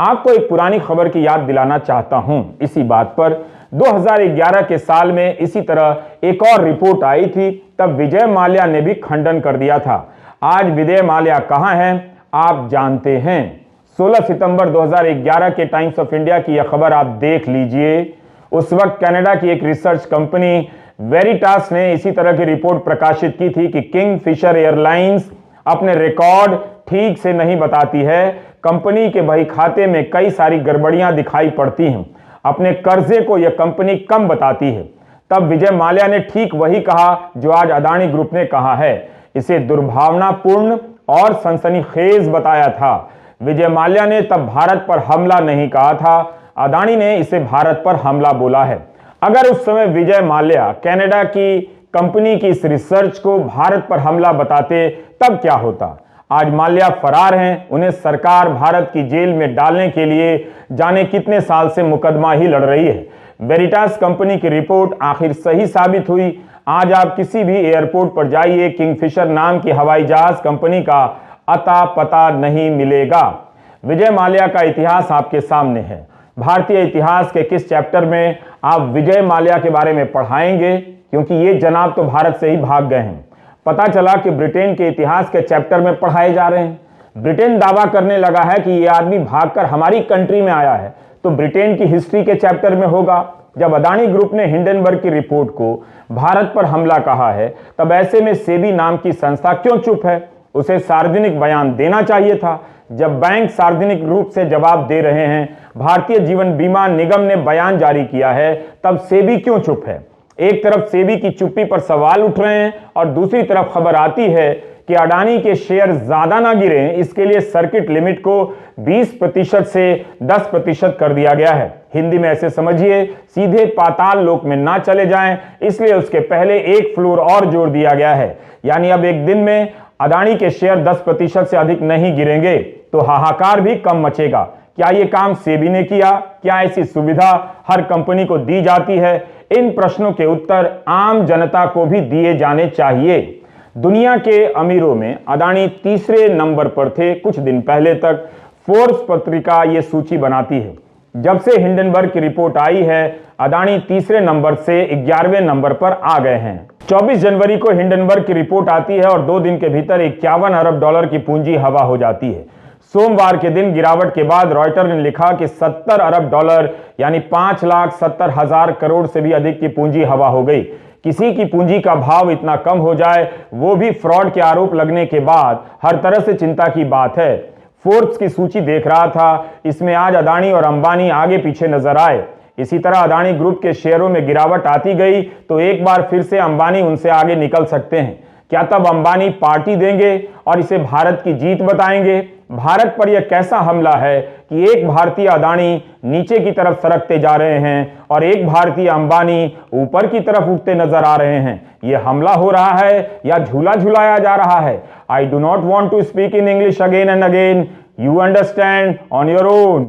आपको एक पुरानी खबर की याद दिलाना चाहता हूं। इसी बात पर 2011 के साल में इसी तरह एक और रिपोर्ट आई थी, तब विजय माल्या ने भी खंडन कर दिया था। आज विजय माल्या कहां हैं आप जानते हैं। 16 सितंबर 2011 के टाइम्स ऑफ इंडिया की यह खबर आप देख लीजिए। उस वक्त कनाडा की एक रिसर्च कंपनी वेरिटास ने इसी तरह की रिपोर्ट प्रकाशित की थी कि किंगफिशर एयरलाइंस अपने रिकॉर्ड ठीक से नहीं बताती है। कंपनी के बही खाते में कई सारी गड़बड़ियां दिखाई पड़ती हैं। अपने कर्जे को यह कंपनी कम बताती है। तब विजय माल्या ने ठीक वही कहा जो आज अदानी ग्रुप ने कहा है। इसे दुर्भावनापूर्ण और सनसनीखेज बताया था। विजय माल्या ने तब भारत पर हमला नहीं कहा था, अदानी ने इसे भारत पर हमला बोला है। अगर उस समय विजय माल्या कनाडा की कंपनी की इस रिसर्च को भारत पर हमला बताते तब क्या होता। आज माल्या फरार हैं, उन्हें सरकार भारत की जेल में डालने के लिए जाने कितने साल से मुकदमा ही लड़ रही है। वेरिटास कंपनी की रिपोर्ट आखिर सही साबित हुई। आज आप किसी भी एयरपोर्ट पर जाइए, किंगफिशर नाम की हवाई जहाज कंपनी का अता पता नहीं मिलेगा। विजय माल्या का इतिहास आपके सामने है। भारतीय इतिहास के किस चैप्टर में आप विजय माल्या के बारे में पढ़ाएंगे, क्योंकि ये जनाब तो भारत से ही भाग गए हैं। पता चला कि ब्रिटेन के इतिहास के चैप्टर में पढ़ाए जा रहे हैं। ब्रिटेन दावा करने लगा है कि ये आदमी भागकर हमारी कंट्री में आया है, तो ब्रिटेन की हिस्ट्री के चैप्टर में होगा। जब अदानी ग्रुप ने हिंडनबर्ग की रिपोर्ट को भारत पर हमला कहा है, तब ऐसे में सेबी नाम की संस्था क्यों चुप है। उसे सार्वजनिक बयान देना चाहिए था। जब बैंक सार्वजनिक रूप से जवाब दे रहे हैं, भारतीय जीवन बीमा निगम ने बयान जारी किया है, तब सेबी क्यों चुप है। एक तरफ सेबी की चुप्पी पर सवाल उठ रहे हैं और दूसरी तरफ खबर आती है कि अडानी के शेयर ज्यादा ना गिरे, इसके लिए सर्किट लिमिट को 20% से 10% कर दिया गया है। हिंदी में ऐसे समझिए, सीधे पाताल लोक में ना चले जाएं, इसलिए उसके पहले एक फ्लोर और जोड़ दिया गया है। यानी अब एक दिन में अडानी के शेयर 10% से अधिक नहीं गिरेंगे तो हाहाकार भी कम मचेगा। क्या यह काम सेबी ने किया? क्या ऐसी सुविधा हर कंपनी को दी जाती है? इन प्रश्नों के उत्तर आम जनता को भी दिए जाने चाहिए। दुनिया के अमीरों में अडानी तीसरे नंबर पर थे। कुछ दिन पहले तक फोर्ब्स पत्रिका ये सूची बनाती है। जब से हिंडनबर्ग की रिपोर्ट आई है, अडानी तीसरे नंबर से 11वें नंबर पर आ गए हैं। 24 जनवरी को हिंडनबर्ग की रिपोर्ट आती है और 2 दिन के भीतर 51 अरब डॉलर की पूंजी हवा हो जाती है। सोमवार के दिन गिरावट के बाद रॉयटर ने लिखा कि 70 अरब डॉलर यानी 5,70,000 करोड़ से भी अधिक की पूंजी हवा हो गई। किसी की पूंजी का भाव इतना कम हो जाए, वो भी फ्रॉड के आरोप लगने के बाद, हर तरह से चिंता की बात है। फोर्ब्स की सूची देख रहा था, इसमें आज अडानी और अंबानी आगे पीछे नजर आए। इसी तरह अडानी ग्रुप के शेयरों में गिरावट आती गई तो एक बार फिर से अंबानी उनसे आगे निकल सकते हैं। क्या तब अंबानी पार्टी देंगे और इसे भारत की जीत बताएंगे? भारत पर यह कैसा हमला है कि एक भारतीय अडानी नीचे की तरफ सरकते जा रहे हैं और एक भारतीय अंबानी ऊपर की तरफ उठते नजर आ रहे हैं। यह हमला हो रहा है या झूला झुलाया जा रहा है? I do not want to speak in English again and again. You understand on your own.